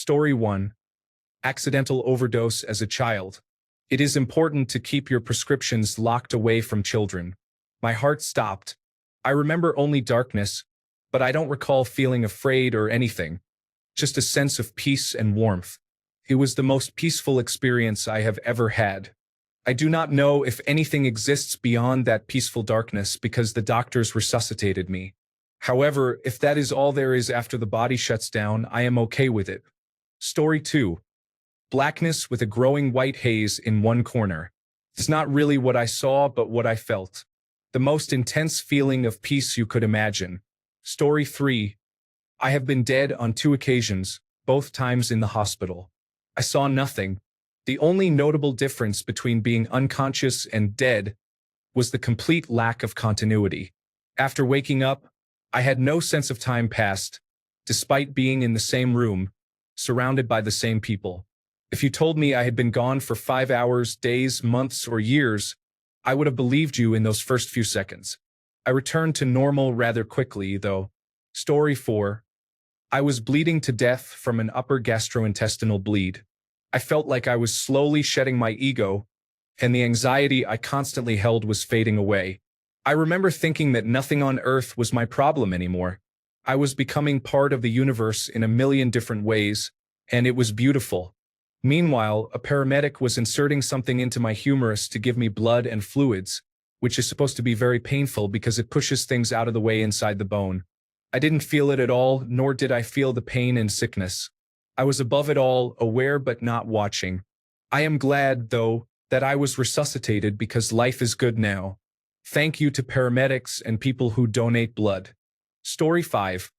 Story 1. Accidental overdose as a child. It is important to keep your prescriptions locked away from children. My heart stopped. I remember only darkness, but I don't recall feeling afraid or anything. Just a sense of peace and warmth. It was the most peaceful experience I have ever had. I do not know if anything exists beyond that peaceful darkness because the doctors resuscitated me. However, if that is all there is after the body shuts down, I am okay with it. Story 2. Blackness with a growing white haze in one corner. It's not really what I saw, but what I felt. The most intense feeling of peace you could imagine. Story 3. I have been dead on 2 occasions, both times in the hospital. I saw nothing. The only notable difference between being unconscious and dead was the complete lack of continuity. After waking up, I had no sense of time passed, despite being in the same room, surrounded by the same people. If you told me I had been gone for 5 hours, days, months, or years, I would have believed you in those first few seconds. I returned to normal rather quickly, though. Story 4. I was bleeding to death from an upper gastrointestinal bleed. I felt like I was slowly shedding my ego, and the anxiety I constantly held was fading away. I remember thinking that nothing on earth was my problem anymore. I was becoming part of the universe in a million different ways, and it was beautiful. Meanwhile, a paramedic was inserting something into my humerus to give me blood and fluids, which is supposed to be very painful because it pushes things out of the way inside the bone. I didn't feel it at all, nor did I feel the pain and sickness. I was above it all, aware but not watching. I am glad, though, that I was resuscitated because life is good now. Thank you to paramedics and people who donate blood. Story 5.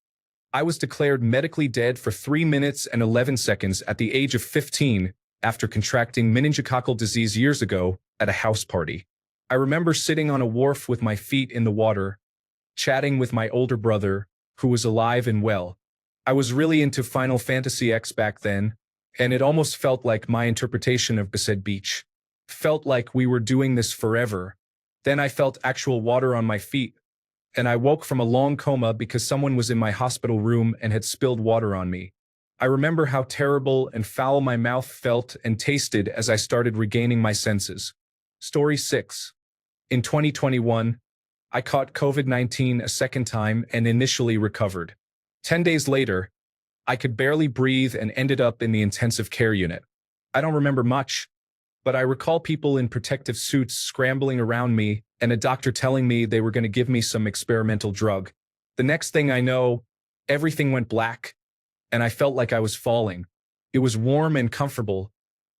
I was declared medically dead for 3 minutes and 11 seconds at the age of 15 after contracting meningococcal disease years ago at a house party. I remember sitting on a wharf with my feet in the water, chatting with my older brother, who was alive and well. I was really into Final Fantasy X back then, and it almost felt like my interpretation of Besaid Beach. Felt like we were doing this forever. Then I felt actual water on my feet, and I woke from a long coma because someone was in my hospital room and had spilled water on me. I remember how terrible and foul my mouth felt and tasted as I started regaining my senses. Story 6. In 2021, I caught COVID-19 a second time and initially recovered. 10 days later, I could barely breathe and ended up in the intensive care unit. I don't remember much, but I recall people in protective suits scrambling around me and a doctor telling me they were going to give me some experimental drug. The next thing I know, everything went black, and I felt like I was falling. It was warm and comfortable,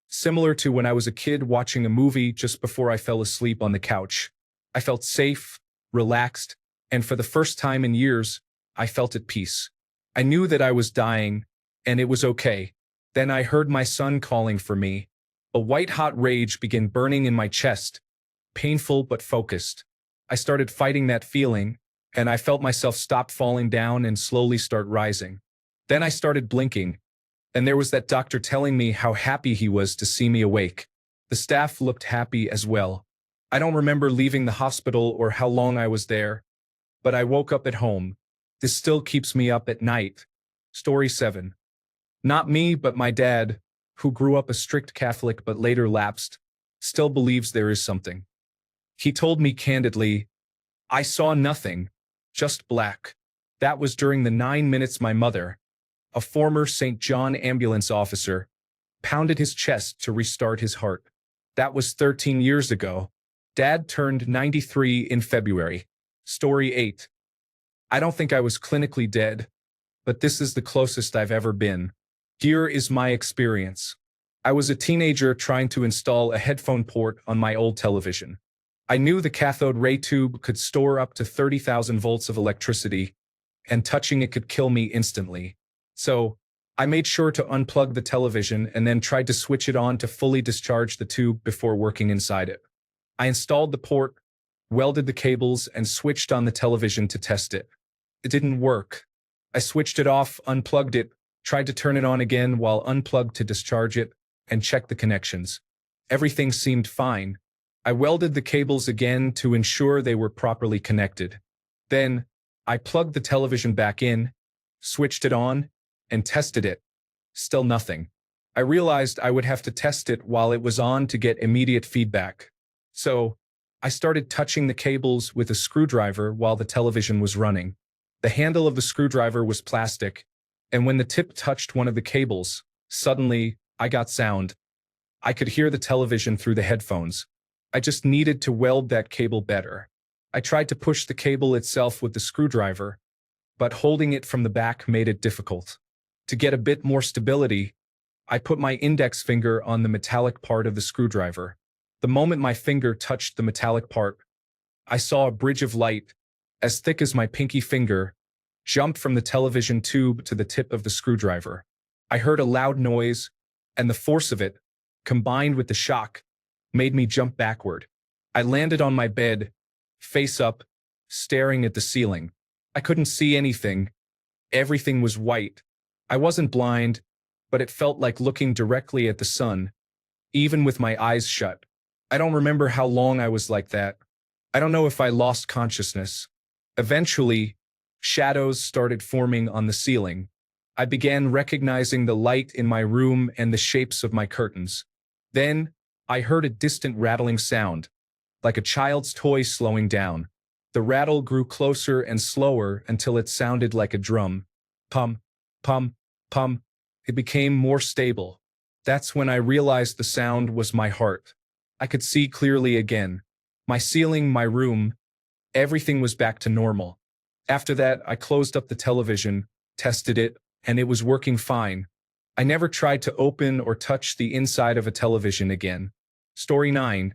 similar to when I was a kid watching a movie just before I fell asleep on the couch. I felt safe, relaxed, and for the first time in years, I felt at peace. I knew that I was dying, and it was okay. Then I heard my son calling for me. A white-hot rage began burning in my chest, painful but focused. I started fighting that feeling, and I felt myself stop falling down and slowly start rising. Then I started blinking, and there was that doctor telling me how happy he was to see me awake. The staff looked happy as well. I don't remember leaving the hospital or how long I was there, but I woke up at home. This still keeps me up at night. Story 7. Not me, but my dad, who grew up a strict Catholic but later lapsed, still believes there is something. He told me candidly, I saw nothing, just black. That was during the 9 minutes my mother, a former St. John ambulance officer, pounded his chest to restart his heart. That was 13 years ago. Dad turned 93 in February. Story 8. I don't think I was clinically dead, but this is the closest I've ever been. Here is my experience. I was a teenager trying to install a headphone port on my old television. I knew the cathode ray tube could store up to 30,000 volts of electricity, and touching it could kill me instantly. So, I made sure to unplug the television and then tried to switch it on to fully discharge the tube before working inside it. I installed the port, welded the cables, and switched on the television to test it. It didn't work. I switched it off, unplugged it, tried to turn it on again while unplugged to discharge it, and checked the connections. Everything seemed fine. I welded the cables again to ensure they were properly connected. Then, I plugged the television back in, switched it on, and tested it. Still nothing. I realized I would have to test it while it was on to get immediate feedback. So, I started touching the cables with a screwdriver while the television was running. The handle of the screwdriver was plastic, and when the tip touched one of the cables, suddenly, I got sound. I could hear the television through the headphones. I just needed to weld that cable better. I tried to push the cable itself with the screwdriver, but holding it from the back made it difficult. To get a bit more stability, I put my index finger on the metallic part of the screwdriver. The moment my finger touched the metallic part, I saw a bridge of light, as thick as my pinky finger, jump from the television tube to the tip of the screwdriver. I heard a loud noise, and the force of it, combined with the shock, made me jump backward. I landed on my bed, face up, staring at the ceiling. I couldn't see anything. Everything was white. I wasn't blind, but it felt like looking directly at the sun, even with my eyes shut. I don't remember how long I was like that. I don't know if I lost consciousness. Eventually, shadows started forming on the ceiling. I began recognizing the light in my room and the shapes of my curtains. Then, I heard a distant rattling sound, like a child's toy slowing down. The rattle grew closer and slower until it sounded like a drum. Pum, pum, pum. It became more stable. That's when I realized the sound was my heart. I could see clearly again. My ceiling, my room, everything was back to normal. After that, I closed up the television, tested it, and it was working fine. I never tried to open or touch the inside of a television again. Story 9.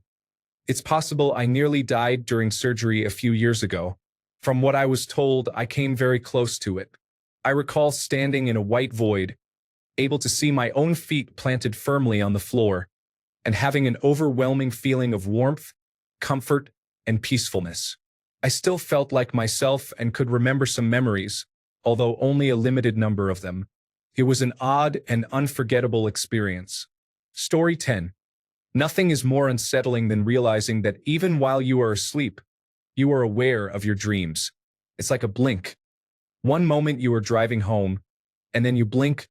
It's possible I nearly died during surgery a few years ago. From what I was told, I came very close to it. I recall standing in a white void, able to see my own feet planted firmly on the floor, and having an overwhelming feeling of warmth, comfort, and peacefulness. I still felt like myself and could remember some memories, although only a limited number of them. It was an odd and unforgettable experience. Story 10. Nothing is more unsettling than realizing that even while you are asleep, you are aware of your dreams. It's like a blink. One moment you are driving home, and then you blink,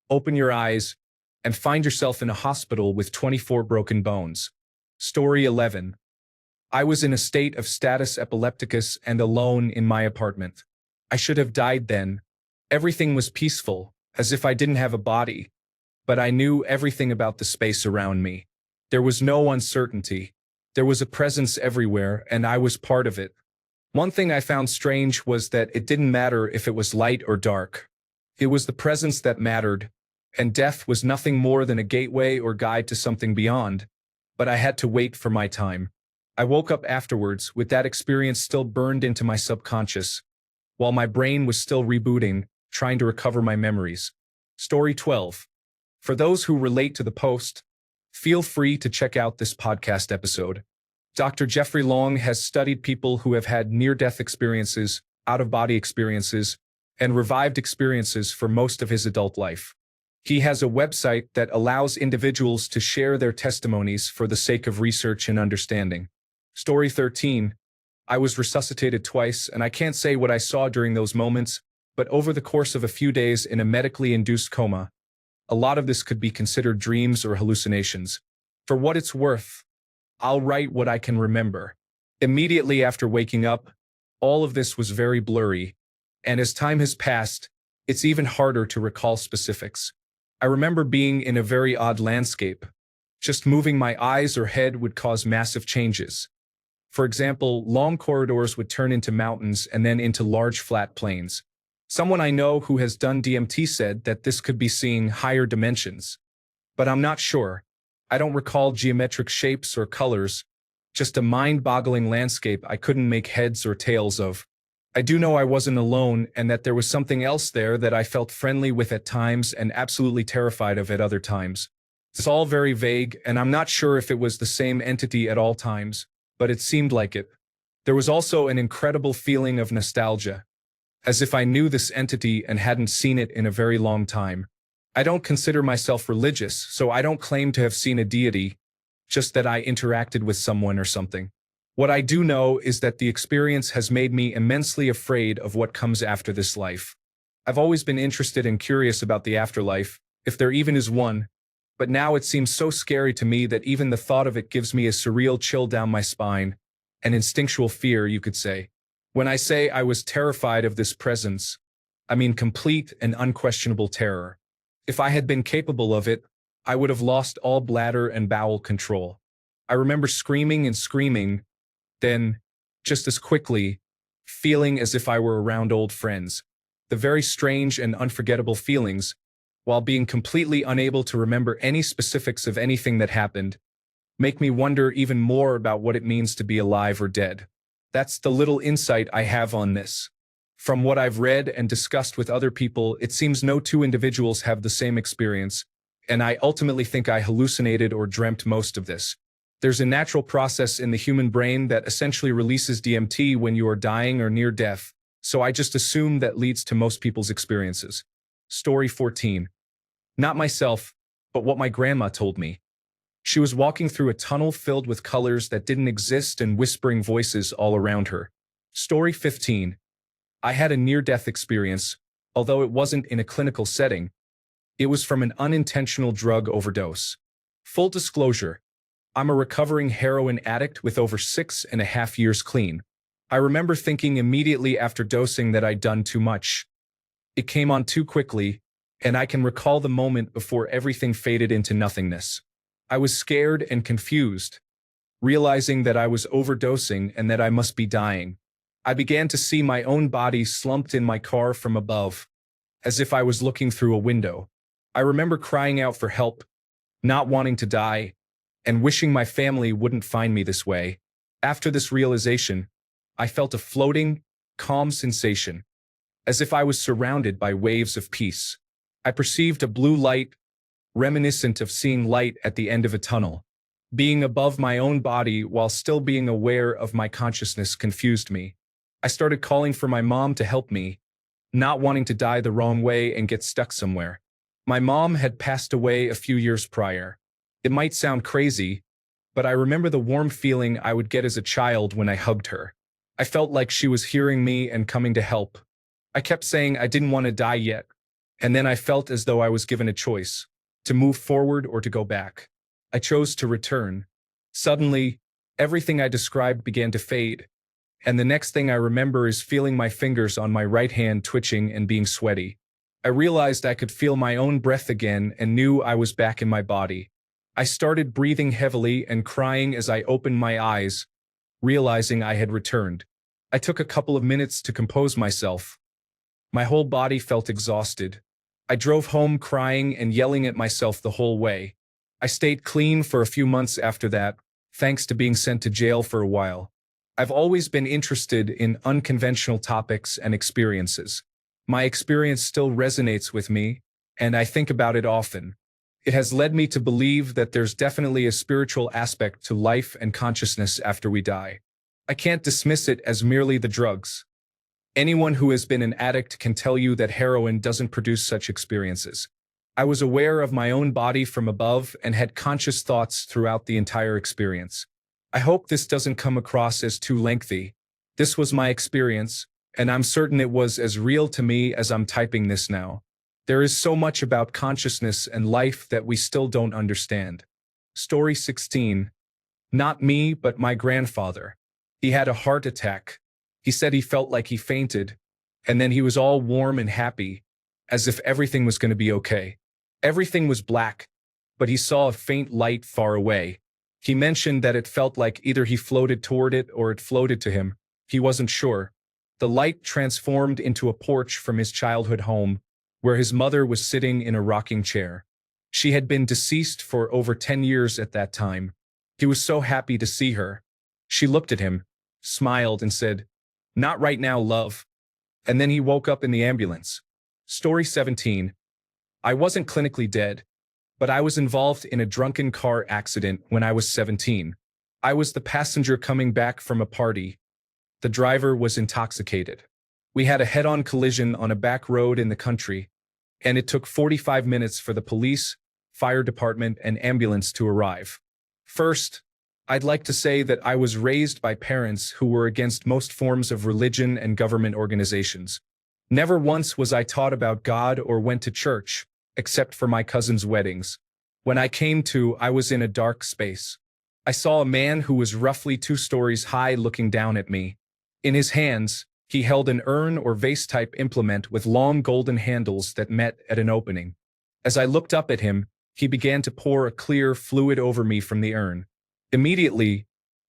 open your eyes, and find yourself in a hospital with 24 broken bones. Story 11. I was in a state of status epilepticus and alone in my apartment. I should have died then. Everything was peaceful, as if I didn't have a body, but I knew everything about the space around me. There was no uncertainty. There was a presence everywhere, and I was part of it. One thing I found strange was that it didn't matter if it was light or dark. It was the presence that mattered, and death was nothing more than a gateway or guide to something beyond. But I had to wait for my time. I woke up afterwards with that experience still burned into my subconscious, while my brain was still rebooting, trying to recover my memories. Story 12. For those who relate to the post, feel free to check out this podcast episode. Dr. Jeffrey Long has studied people who have had near-death experiences, out-of-body experiences, and revived experiences for most of his adult life. He has a website that allows individuals to share their testimonies for the sake of research and understanding. Story 13. I was resuscitated twice, and I can't say what I saw during those moments, but over the course of a few days in a medically induced coma, a lot of this could be considered dreams or hallucinations. For what it's worth, I'll write what I can remember. Immediately after waking up, all of this was very blurry, and as time has passed, it's even harder to recall specifics. I remember being in a very odd landscape. Just moving my eyes or head would cause massive changes. For example, long corridors would turn into mountains and then into large flat plains. Someone I know who has done DMT said that this could be seeing higher dimensions. But I'm not sure. I don't recall geometric shapes or colors, just a mind-boggling landscape I couldn't make heads or tails of. I do know I wasn't alone and that there was something else there that I felt friendly with at times and absolutely terrified of at other times. It's all very vague, and I'm not sure if it was the same entity at all times, but it seemed like it. There was also an incredible feeling of nostalgia, as if I knew this entity and hadn't seen it in a very long time. I don't consider myself religious, so I don't claim to have seen a deity, just that I interacted with someone or something. What I do know is that the experience has made me immensely afraid of what comes after this life. I've always been interested and curious about the afterlife, if there even is one. But now it seems so scary to me that even the thought of it gives me a surreal chill down my spine, an instinctual fear, you could say. When I say I was terrified of this presence, I mean complete and unquestionable terror. If I had been capable of it, I would have lost all bladder and bowel control. I remember screaming and screaming, then, just as quickly, feeling as if I were around old friends. The very strange and unforgettable feelings, while being completely unable to remember any specifics of anything that happened, make me wonder even more about what it means to be alive or dead. That's the little insight I have on this. From what I've read and discussed with other people, it seems no two individuals have the same experience, and I ultimately think I hallucinated or dreamt most of this. There's a natural process in the human brain that essentially releases DMT when you are dying or near death, so I just assume that leads to most people's experiences. Story 14. Not myself, but what my grandma told me. She was walking through a tunnel filled with colors that didn't exist and whispering voices all around her. Story 15. I had a near-death experience, although it wasn't in a clinical setting. It was from an unintentional drug overdose. Full disclosure, I'm a recovering heroin addict with over 6.5 years clean. I remember thinking immediately after dosing that I'd done too much. It came on too quickly, and I can recall the moment before everything faded into nothingness. I was scared and confused, realizing that I was overdosing and that I must be dying. I began to see my own body slumped in my car from above, as if I was looking through a window. I remember crying out for help, not wanting to die, and wishing my family wouldn't find me this way. After this realization, I felt a floating, calm sensation, as if I was surrounded by waves of peace. I perceived a blue light, reminiscent of seeing light at the end of a tunnel. Being above my own body while still being aware of my consciousness confused me. I started calling for my mom to help me, not wanting to die the wrong way and get stuck somewhere. My mom had passed away a few years prior. It might sound crazy, but I remember the warm feeling I would get as a child when I hugged her. I felt like she was hearing me and coming to help. I kept saying I didn't want to die yet, and then I felt as though I was given a choice, to move forward or to go back. I chose to return. Suddenly, everything I described began to fade, and the next thing I remember is feeling my fingers on my right hand twitching and being sweaty. I realized I could feel my own breath again and knew I was back in my body. I started breathing heavily and crying as I opened my eyes, realizing I had returned. I took a couple of minutes to compose myself. My whole body felt exhausted. I drove home crying and yelling at myself the whole way. I stayed clean for a few months after that, thanks to being sent to jail for a while. I've always been interested in unconventional topics and experiences. My experience still resonates with me, and I think about it often. It has led me to believe that there's definitely a spiritual aspect to life and consciousness after we die. I can't dismiss it as merely the drugs. Anyone who has been an addict can tell you that heroin doesn't produce such experiences. I was aware of my own body from above and had conscious thoughts throughout the entire experience. I hope this doesn't come across as too lengthy. This was my experience, and I'm certain it was as real to me as I'm typing this now. There is so much about consciousness and life that we still don't understand. Story 16. Not me, but my grandfather. He had a heart attack. He said he felt like he fainted, and then he was all warm and happy, as if everything was going to be okay. Everything was black, but he saw a faint light far away. He mentioned that it felt like either he floated toward it or it floated to him. He wasn't sure. The light transformed into a porch from his childhood home, where his mother was sitting in a rocking chair. She had been deceased for over 10 years at that time. He was so happy to see her. She looked at him, smiled, and said, "Not right now, love." And then he woke up in the ambulance. Story 17. I wasn't clinically dead, but I was involved in a drunken car accident when I was 17. I was the passenger coming back from a party. The driver was intoxicated. We had a head-on collision on a back road in the country, and it took 45 minutes for the police, fire department, and ambulance to arrive. First, I'd like to say that I was raised by parents who were against most forms of religion and government organizations. Never once was I taught about God or went to church. except for my cousin's weddings. When I came to, I was in a dark space. I saw a man who was roughly 2 stories high looking down at me. In his hands, he held an urn or vase-type implement with long golden handles that met at an opening. As I looked up at him, he began to pour a clear fluid over me from the urn. Immediately,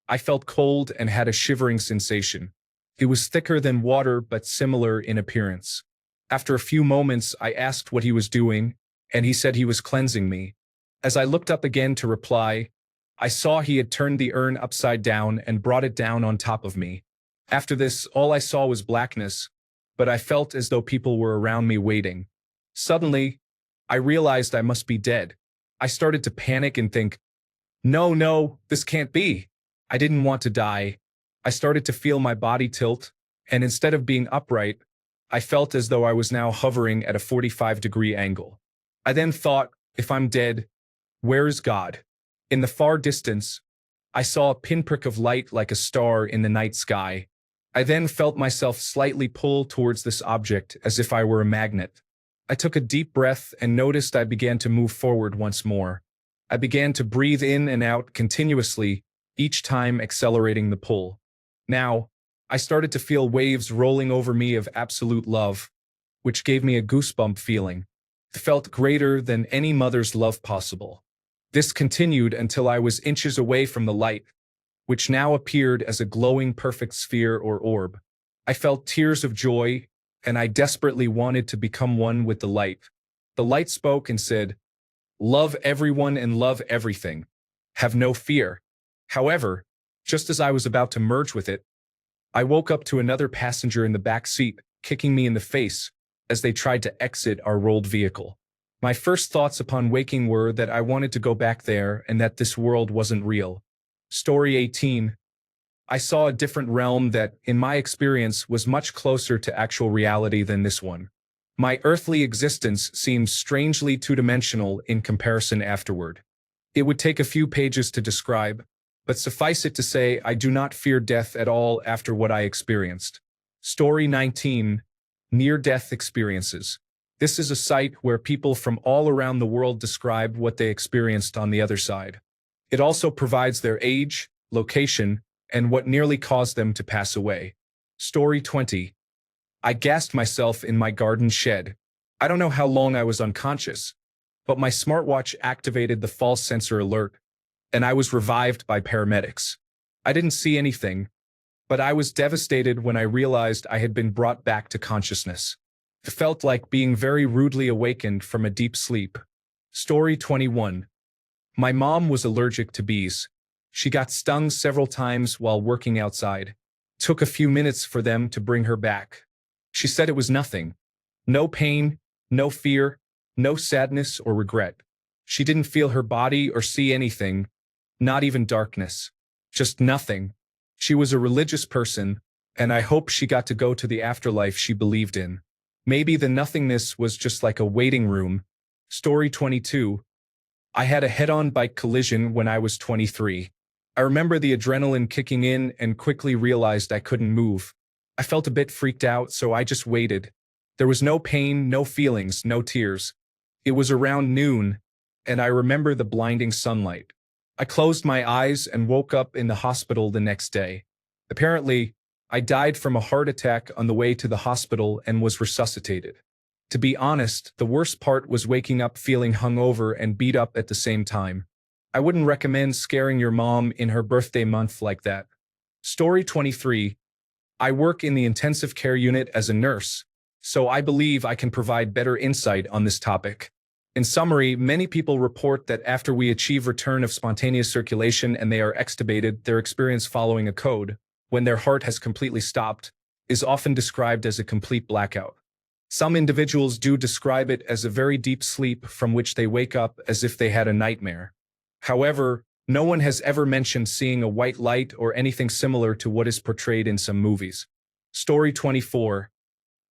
I felt cold and had a shivering sensation. It was thicker than water but similar in appearance. After a few moments, I asked what he was doing, and he said he was cleansing me. As I looked up again to reply, I saw he had turned the urn upside down and brought it down on top of me. After this, all I saw was blackness, but I felt as though people were around me waiting. Suddenly, I realized I must be dead. I started to panic and think, no, this can't be. I didn't want to die. I started to feel my body tilt, and instead of being upright, I felt as though I was now hovering at a 45-degree angle. I then thought, if I'm dead, where is God? In the far distance, I saw a pinprick of light like a star in the night sky. I then felt myself slightly pull towards this object as if I were a magnet. I took a deep breath and noticed I began to move forward once more. I began to breathe in and out continuously, each time accelerating the pull. Now, I started to feel waves rolling over me of absolute love, which gave me a goosebump feeling. It felt greater than any mother's love possible. This continued until I was inches away from the light, which now appeared as a glowing perfect sphere or orb. I felt tears of joy, and I desperately wanted to become one with the light. The light spoke and said, "Love everyone and love everything. Have no fear." However, just as I was about to merge with it, I woke up to another passenger in the back seat, kicking me in the face as they tried to exit our rolled vehicle. My first thoughts upon waking were that I wanted to go back there and that this world wasn't real. Story 18. I saw a different realm that, in my experience, was much closer to actual reality than this one. My earthly existence seemed strangely two-dimensional in comparison afterward. It would take a few pages to describe, but suffice it to say I do not fear death at all after what I experienced. Story 19. Near-death experiences. This is a site where people from all around the world describe what they experienced on the other side. It also provides their age, location, and what nearly caused them to pass away. Story 20. I gassed myself in my garden shed. I don't know how long I was unconscious, but my smartwatch activated the false sensor alert, and I was revived by paramedics. I didn't see anything, but I was devastated when I realized I had been brought back to consciousness. It felt like being very rudely awakened from a deep sleep. Story 21. My mom was allergic to bees. She got stung several times while working outside. It took a few minutes for them to bring her back. She said it was nothing. No pain, no fear, no sadness or regret. She didn't feel her body or see anything, not even darkness. Just nothing. She was a religious person, and I hope she got to go to the afterlife she believed in. Maybe the nothingness was just like a waiting room. Story 22. I had a head-on bike collision when I was 23. I remember the adrenaline kicking in and quickly realized I couldn't move. I felt a bit freaked out, so I just waited. There was no pain, no feelings, no tears. It was around noon, and I remember the blinding sunlight. I closed my eyes and woke up in the hospital the next day. Apparently, I died from a heart attack on the way to the hospital and was resuscitated. To be honest, the worst part was waking up feeling hungover and beat up at the same time. I wouldn't recommend scaring your mom in her birthday month like that. Story 23. I work in the intensive care unit as a nurse, so I believe I can provide better insight on this topic. In summary, many people report that after we achieve return of spontaneous circulation and they are extubated, their experience following a code, when their heart has completely stopped, is often described as a complete blackout. Some individuals do describe it as a very deep sleep from which they wake up as if they had a nightmare. However, no one has ever mentioned seeing a white light or anything similar to what is portrayed in some movies. Story 24.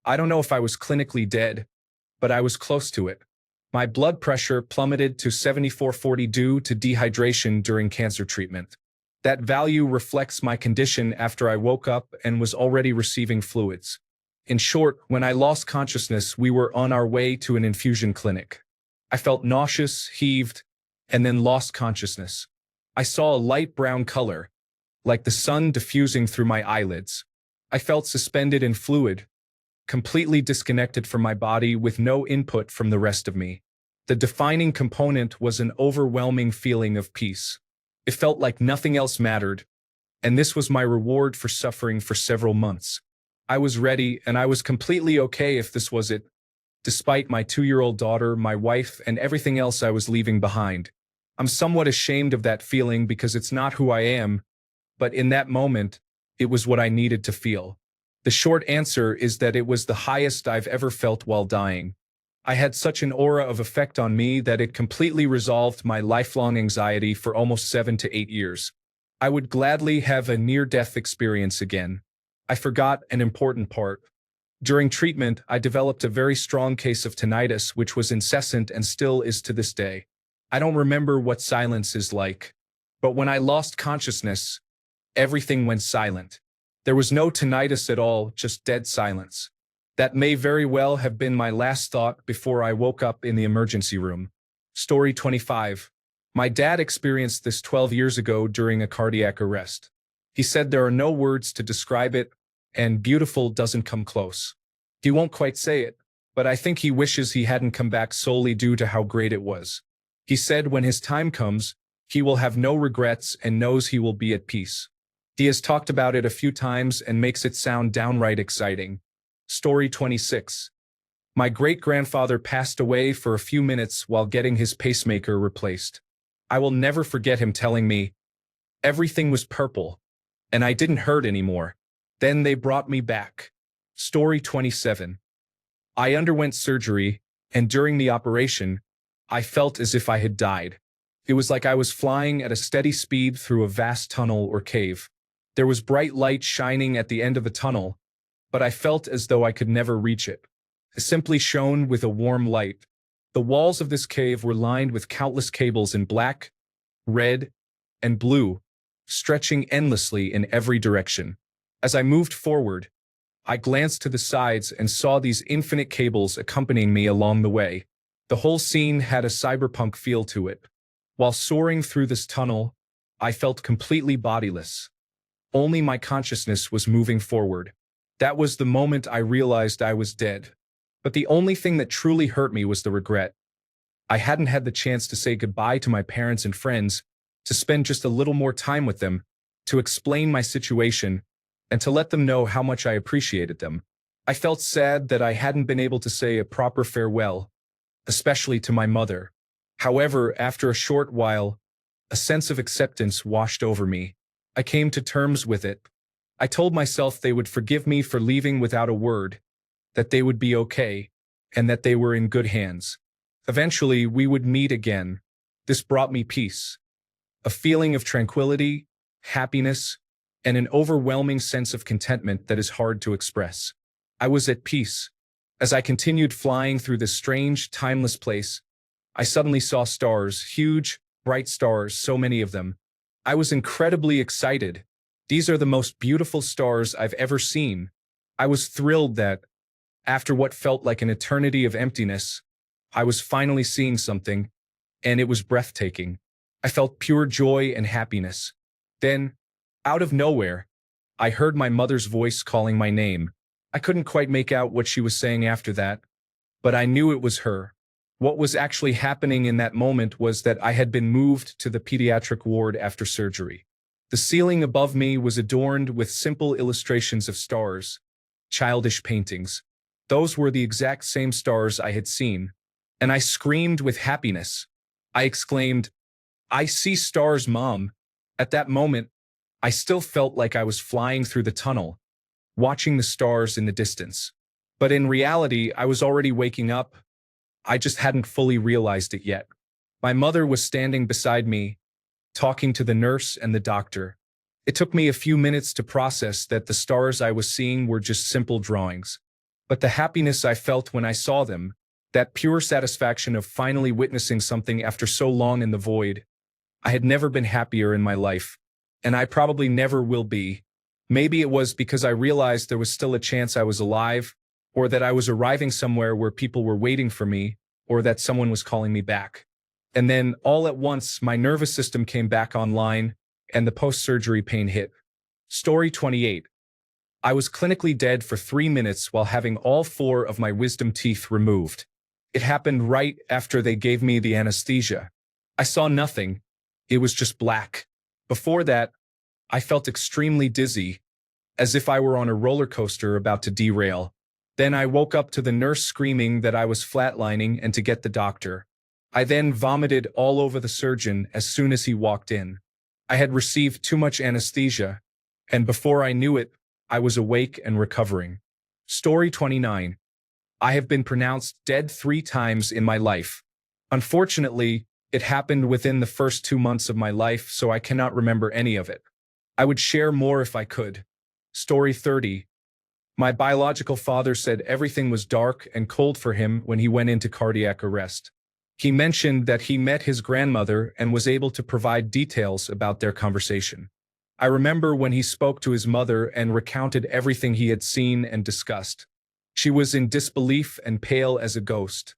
I don't know if I was clinically dead, but I was close to it. My blood pressure plummeted to 74/40 due to dehydration during cancer treatment. That value reflects my condition after I woke up and was already receiving fluids. In short, when I lost consciousness, we were on our way to an infusion clinic. I felt nauseous, heaved, and then lost consciousness. I saw a light brown color, like the sun diffusing through my eyelids. I felt suspended in fluid, completely disconnected from my body with no input from the rest of me. The defining component was an overwhelming feeling of peace. It felt like nothing else mattered, and this was my reward for suffering for several months. I was ready, and I was completely okay if this was it, despite my 2-year-old daughter, my wife, and everything else I was leaving behind. I'm somewhat ashamed of that feeling because it's not who I am, but in that moment, it was what I needed to feel. The short answer is that it was the highest I've ever felt while dying. I had such an aura of effect on me that it completely resolved my lifelong anxiety for almost 7 to 8 years. I would gladly have a near-death experience again. I forgot an important part. During treatment, I developed a very strong case of tinnitus, which was incessant and still is to this day. I don't remember what silence is like, but when I lost consciousness, everything went silent. There was no tinnitus at all, just dead silence. That may very well have been my last thought before I woke up in the emergency room. Story 25. My dad experienced this 12 years ago during a cardiac arrest. He said there are no words to describe it, and beautiful doesn't come close. He won't quite say it, but I think he wishes he hadn't come back solely due to how great it was. He said when his time comes, he will have no regrets and knows he will be at peace. He has talked about it a few times and makes it sound downright exciting. Story 26. My great-grandfather passed away for a few minutes while getting his pacemaker replaced. I will never forget him telling me, "Everything was purple, and I didn't hurt anymore. Then they brought me back." Story 27. I underwent surgery, and during the operation, I felt as if I had died. It was like I was flying at a steady speed through a vast tunnel or cave. There was bright light shining at the end of the tunnel, but I felt as though I could never reach it. It simply shone with a warm light. The walls of this cave were lined with countless cables in black, red, and blue, stretching endlessly in every direction. As I moved forward, I glanced to the sides and saw these infinite cables accompanying me along the way. The whole scene had a cyberpunk feel to it. While soaring through this tunnel, I felt completely bodiless. Only my consciousness was moving forward. That was the moment I realized I was dead. But the only thing that truly hurt me was the regret. I hadn't had the chance to say goodbye to my parents and friends, to spend just a little more time with them, to explain my situation, and to let them know how much I appreciated them. I felt sad that I hadn't been able to say a proper farewell, especially to my mother. However, after a short while, a sense of acceptance washed over me. I came to terms with it. I told myself they would forgive me for leaving without a word, that they would be okay, and that they were in good hands. Eventually, we would meet again. This brought me peace, a feeling of tranquility, happiness, and an overwhelming sense of contentment that is hard to express. I was at peace. As I continued flying through this strange, timeless place, I suddenly saw stars, huge, bright stars, so many of them. I was incredibly excited. These are the most beautiful stars I've ever seen. I was thrilled that, after what felt like an eternity of emptiness, I was finally seeing something, and it was breathtaking. I felt pure joy and happiness. Then, out of nowhere, I heard my mother's voice calling my name. I couldn't quite make out what she was saying after that, but I knew it was her. What was actually happening in that moment was that I had been moved to the pediatric ward after surgery. The ceiling above me was adorned with simple illustrations of stars, childish paintings. Those were the exact same stars I had seen, and I screamed with happiness. I exclaimed, "I see stars, Mom." At that moment, I still felt like I was flying through the tunnel, watching the stars in the distance. But in reality, I was already waking up. I just hadn't fully realized it yet. My mother was standing beside me, talking to the nurse and the doctor. It took me a few minutes to process that the stars I was seeing were just simple drawings. But the happiness I felt when I saw them, that pure satisfaction of finally witnessing something after so long in the void, I had never been happier in my life, and I probably never will be. Maybe it was because I realized there was still a chance I was alive, or that I was arriving somewhere where people were waiting for me, or that someone was calling me back. And then, all at once, my nervous system came back online, and the post-surgery pain hit. Story 28. I was clinically dead for 3 minutes while having all 4 of my wisdom teeth removed. It happened right after they gave me the anesthesia. I saw nothing. It was just black. Before that, I felt extremely dizzy, as if I were on a roller coaster about to derail. Then I woke up to the nurse screaming that I was flatlining and to get the doctor. I then vomited all over the surgeon as soon as he walked in. I had received too much anesthesia, and before I knew it, I was awake and recovering. Story 29. I have been pronounced dead 3 times in my life. Unfortunately, it happened within the first 2 months of my life, so I cannot remember any of it. I would share more if I could. Story 30. My biological father said everything was dark and cold for him when he went into cardiac arrest. He mentioned that he met his grandmother and was able to provide details about their conversation. I remember when he spoke to his mother and recounted everything he had seen and discussed. She was in disbelief and pale as a ghost.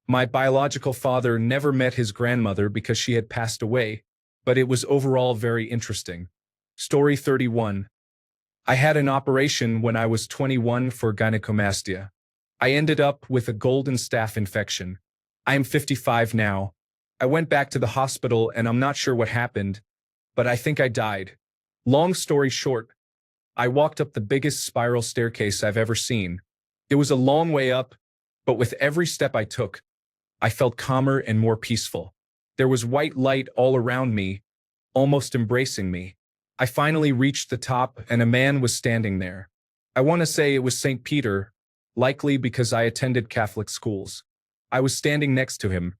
My biological father never met his grandmother because she had passed away, but it was overall very interesting. Story 31. I had an operation when I was 21 for gynecomastia. I ended up with a golden staph infection. I am 55 now. I went back to the hospital and I'm not sure what happened, but I think I died. Long story short, I walked up the biggest spiral staircase I've ever seen. It was a long way up, but with every step I took, I felt calmer and more peaceful. There was white light all around me, almost embracing me. I finally reached the top and a man was standing there. I want to say it was St. Peter, likely because I attended Catholic schools. I was standing next to him.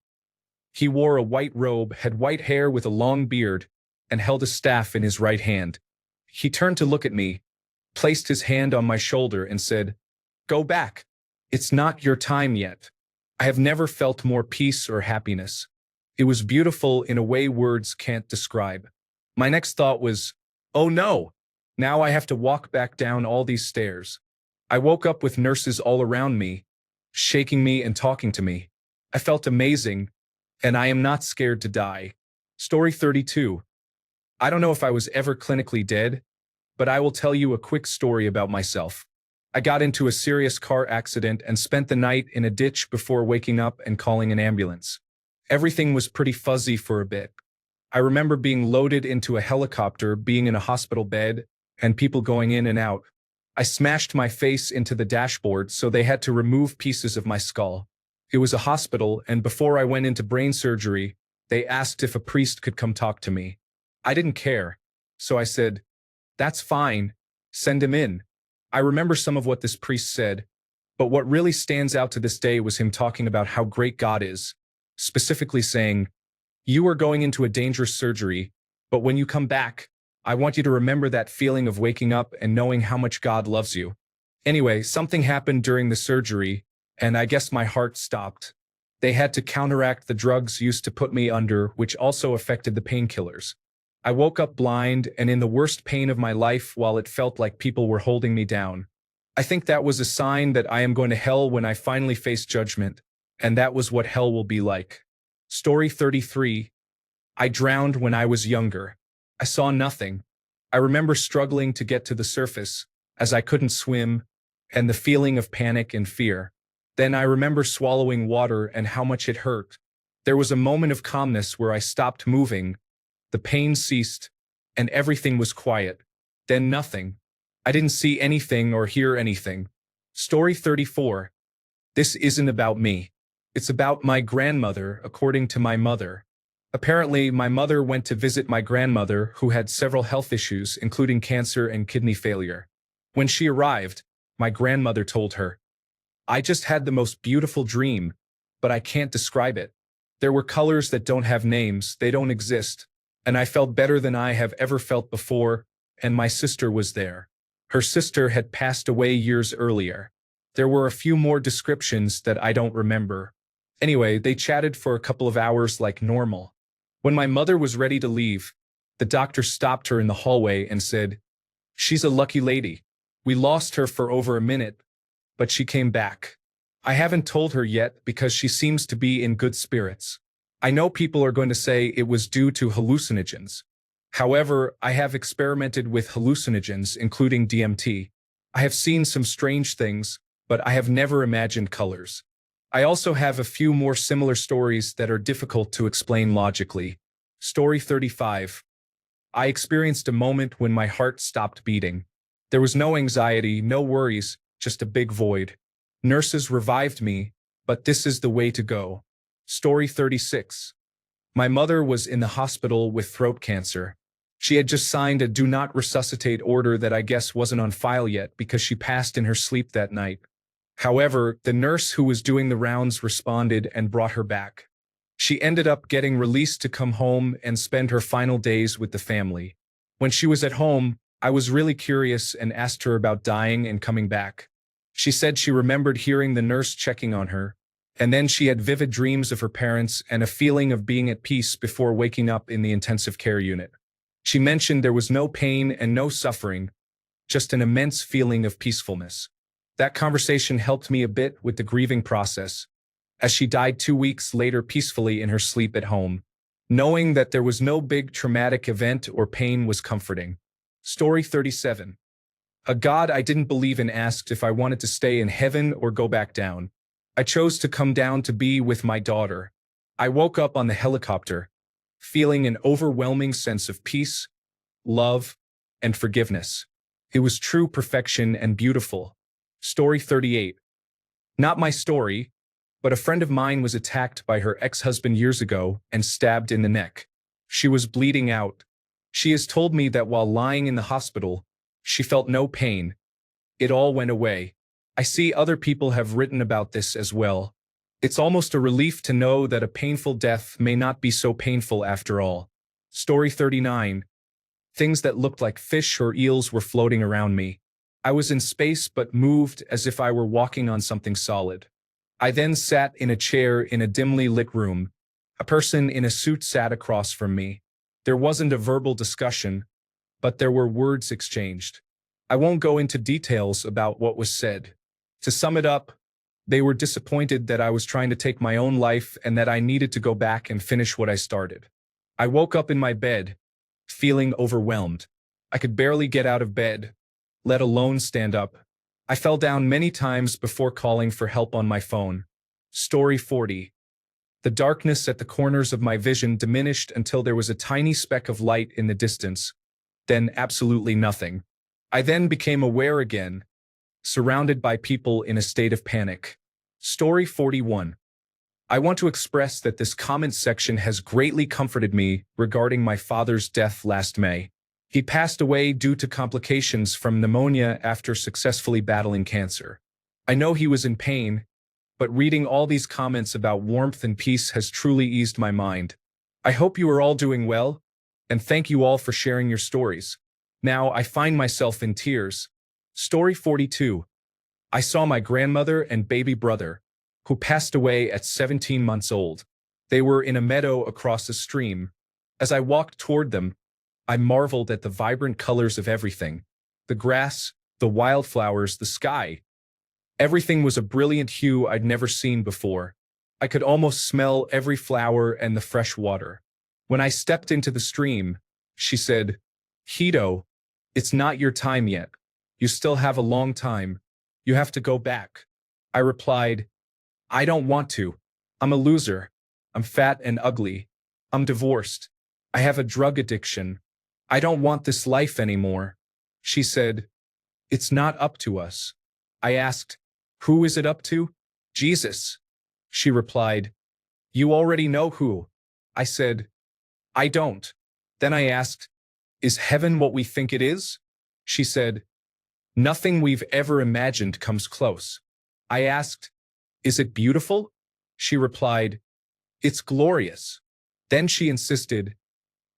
He wore a white robe, had white hair with a long beard, and held a staff in his right hand. He turned to look at me, placed his hand on my shoulder and said, "Go back. It's not your time yet." I have never felt more peace or happiness. It was beautiful in a way words can't describe. My next thought was, oh no, now I have to walk back down all these stairs. I woke up with nurses all around me, shaking me and talking to me. I felt amazing, and I am not scared to die. Story 32. I don't know if I was ever clinically dead, but I will tell you a quick story about myself. I got into a serious car accident and spent the night in a ditch before waking up and calling an ambulance. Everything was pretty fuzzy for a bit. I remember being loaded into a helicopter, being in a hospital bed, and people going in and out. I smashed my face into the dashboard, so they had to remove pieces of my skull. It was a hospital, and before I went into brain surgery, they asked if a priest could come talk to me. I didn't care, so I said, "That's fine, send him in." I remember some of what this priest said, but what really stands out to this day was him talking about how great God is, specifically saying, "You are going into a dangerous surgery, but when you come back, I want you to remember that feeling of waking up and knowing how much God loves you." Anyway, something happened during the surgery, and I guess my heart stopped. They had to counteract the drugs used to put me under, which also affected the painkillers. I woke up blind and in the worst pain of my life while it felt like people were holding me down. I think that was a sign that I am going to hell when I finally face judgment, and that was what hell will be like. Story 33. I drowned when I was younger. I saw nothing. I remember struggling to get to the surface, as I couldn't swim, and the feeling of panic and fear. Then I remember swallowing water and how much it hurt. There was a moment of calmness where I stopped moving. The pain ceased, and everything was quiet. Then nothing. I didn't see anything or hear anything. Story 34. This isn't about me. It's about my grandmother, according to my mother. Apparently, my mother went to visit my grandmother, who had several health issues, including cancer and kidney failure. When she arrived, my grandmother told her, "I just had the most beautiful dream, but I can't describe it. There were colors that don't have names, they don't exist. And I felt better than I have ever felt before, and my sister was there." Her sister had passed away years earlier. There were a few more descriptions that I don't remember. Anyway, they chatted for a couple of hours like normal. When my mother was ready to leave, the doctor stopped her in the hallway and said, "She's a lucky lady. We lost her for over a minute, but she came back." I haven't told her yet because she seems to be in good spirits. I know people are going to say it was due to hallucinogens. However, I have experimented with hallucinogens, including DMT. I have seen some strange things, but I have never imagined colors. I also have a few more similar stories that are difficult to explain logically. Story 35. I experienced a moment when my heart stopped beating. There was no anxiety, no worries, just a big void. Nurses revived me, but this is the way to go. Story 36. My mother was in the hospital with throat cancer. She had just signed a do not resuscitate order that I guess wasn't on file yet because she passed in her sleep that night. However, the nurse who was doing the rounds responded and brought her back. She ended up getting released to come home and spend her final days with the family. When she was at home, I was really curious and asked her about dying and coming back. She said she remembered hearing the nurse checking on her, and then she had vivid dreams of her parents and a feeling of being at peace before waking up in the intensive care unit. She mentioned there was no pain and no suffering, just an immense feeling of peacefulness. That conversation helped me a bit with the grieving process, as she died 2 weeks later peacefully in her sleep at home. Knowing that there was no big traumatic event or pain was comforting. Story 37. A God I didn't believe in asked if I wanted to stay in heaven or go back down. I chose to come down to be with my daughter. I woke up on the helicopter, feeling an overwhelming sense of peace, love, and forgiveness. It was true perfection and beautiful. Story 38. Not my story, but a friend of mine was attacked by her ex-husband years ago and stabbed in the neck. She was bleeding out. She has told me that while lying in the hospital, she felt no pain. It all went away. I see other people have written about this as well. It's almost a relief to know that a painful death may not be so painful after all. Story 39. Things that looked like fish or eels were floating around me. I was in space but moved as if I were walking on something solid. I then sat in a chair in a dimly lit room. A person in a suit sat across from me. There wasn't a verbal discussion, but there were words exchanged. I won't go into details about what was said. To sum it up, they were disappointed that I was trying to take my own life and that I needed to go back and finish what I started. I woke up in my bed, feeling overwhelmed. I could barely get out of bed, let alone stand up. I fell down many times before calling for help on my phone. Story 40. The darkness at the corners of my vision diminished until there was a tiny speck of light in the distance, then absolutely nothing. I then became aware again, surrounded by people in a state of panic. Story 41. I want to express that this comment section has greatly comforted me regarding my father's death last May. He passed away due to complications from pneumonia after successfully battling cancer. I know he was in pain, but reading all these comments about warmth and peace has truly eased my mind. I hope you are all doing well, and thank you all for sharing your stories. Now I find myself in tears. Story 42. I saw my grandmother and baby brother, who passed away at 17 months old. They were in a meadow across a stream. As I walked toward them, I marveled at the vibrant colors of everything. The grass, the wildflowers, the sky. Everything was a brilliant hue I'd never seen before. I could almost smell every flower and the fresh water. When I stepped into the stream, she said, "Hito, it's not your time yet. You still have a long time. You have to go back." I replied, "I don't want to. I'm a loser. I'm fat and ugly. I'm divorced. I have a drug addiction. I don't want this life anymore." She said, "It's not up to us." I asked, "Who is it up to?" "Jesus." She replied, "You already know who." I said, "I don't." Then I asked, "Is heaven what we think it is?" She said, "Nothing we've ever imagined comes close." I asked, "Is it beautiful?" She replied, "It's glorious." Then she insisted,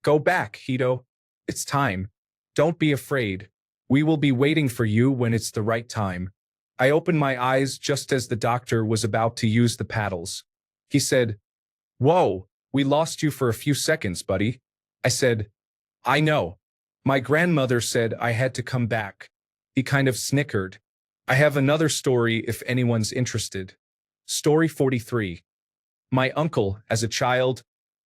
"Go back, Hito. It's time. Don't be afraid. We will be waiting for you when it's the right time." I opened my eyes just as the doctor was about to use the paddles. He said, "Whoa, we lost you for a few seconds, buddy." I said, "I know. My grandmother said I had to come back." He kind of snickered. I have another story if anyone's interested. Story 43. My uncle, as a child,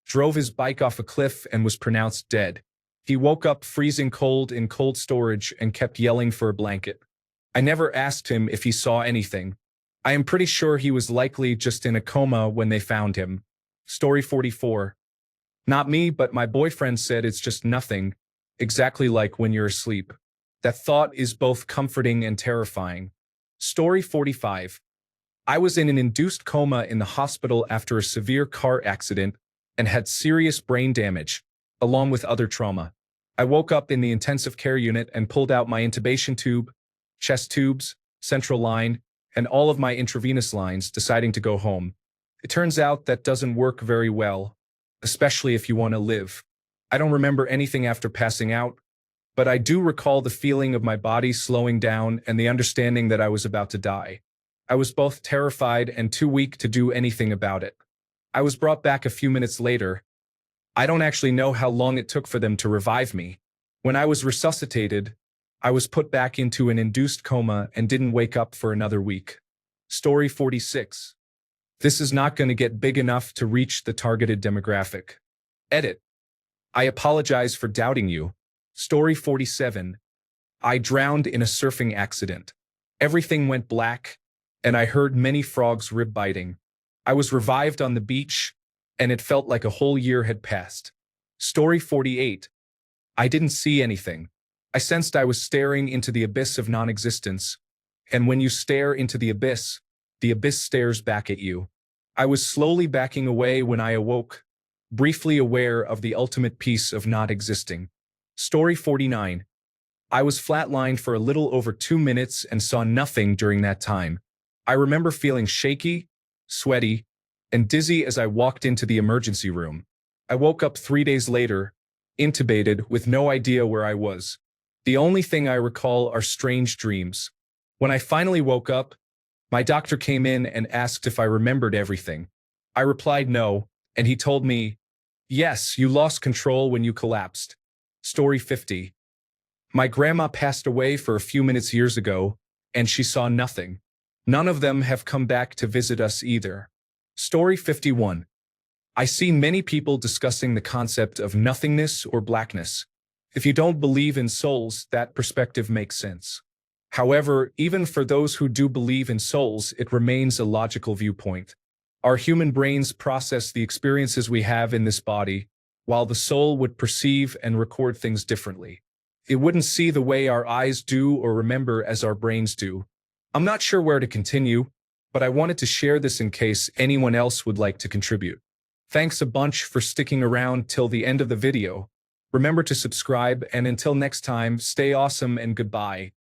drove his bike off a cliff and was pronounced dead. He woke up freezing cold in cold storage and kept yelling for a blanket. I never asked him if he saw anything. I am pretty sure he was likely just in a coma when they found him. Story 44. Not me, but my boyfriend said it's just nothing, exactly like when you're asleep. That thought is both comforting and terrifying. Story 45. I was in an induced coma in the hospital after a severe car accident and had serious brain damage, along with other trauma. I woke up in the intensive care unit and pulled out my intubation tube, chest tubes, central line, and all of my intravenous lines, deciding to go home. It turns out that doesn't work very well, especially if you want to live. I don't remember anything after passing out, but I do recall the feeling of my body slowing down and the understanding that I was about to die. I was both terrified and too weak to do anything about it. I was brought back a few minutes later. I don't actually know how long it took for them to revive me. When I was resuscitated, I was put back into an induced coma and didn't wake up for another week. Story 46. This is not going to get big enough to reach the targeted demographic. Edit. I apologize for doubting you. Story 47. I drowned in a surfing accident. Everything went black, and I heard many frogs rib biting. I was revived on the beach, and it felt like a whole year had passed. Story 48. I didn't see anything. I sensed I was staring into the abyss of non-existence, and when you stare into the abyss stares back at you. I was slowly backing away when I awoke, briefly aware of the ultimate peace of not existing. Story 49. I was flatlined for a little over 2 minutes and saw nothing during that time. I remember feeling shaky, sweaty, and dizzy as I walked into the emergency room. I woke up 3 days later, intubated, with no idea where I was. The only thing I recall are strange dreams. When I finally woke up, my doctor came in and asked if I remembered everything. I replied no, and he told me, "Yes, you lost control when you collapsed." Story 50. My grandma passed away for a few minutes years ago, and she saw nothing. None of them have come back to visit us either. Story 51. I see many people discussing the concept of nothingness or blackness. If you don't believe in souls, that perspective makes sense. However, even for those who do believe in souls, it remains a logical viewpoint. Our human brains process the experiences we have in this body, while the soul would perceive and record things differently. It wouldn't see the way our eyes do or remember as our brains do. I'm not sure where to continue, but I wanted to share this in case anyone else would like to contribute. Thanks a bunch for sticking around till the end of the video. Remember to subscribe, and until next time, stay awesome and goodbye.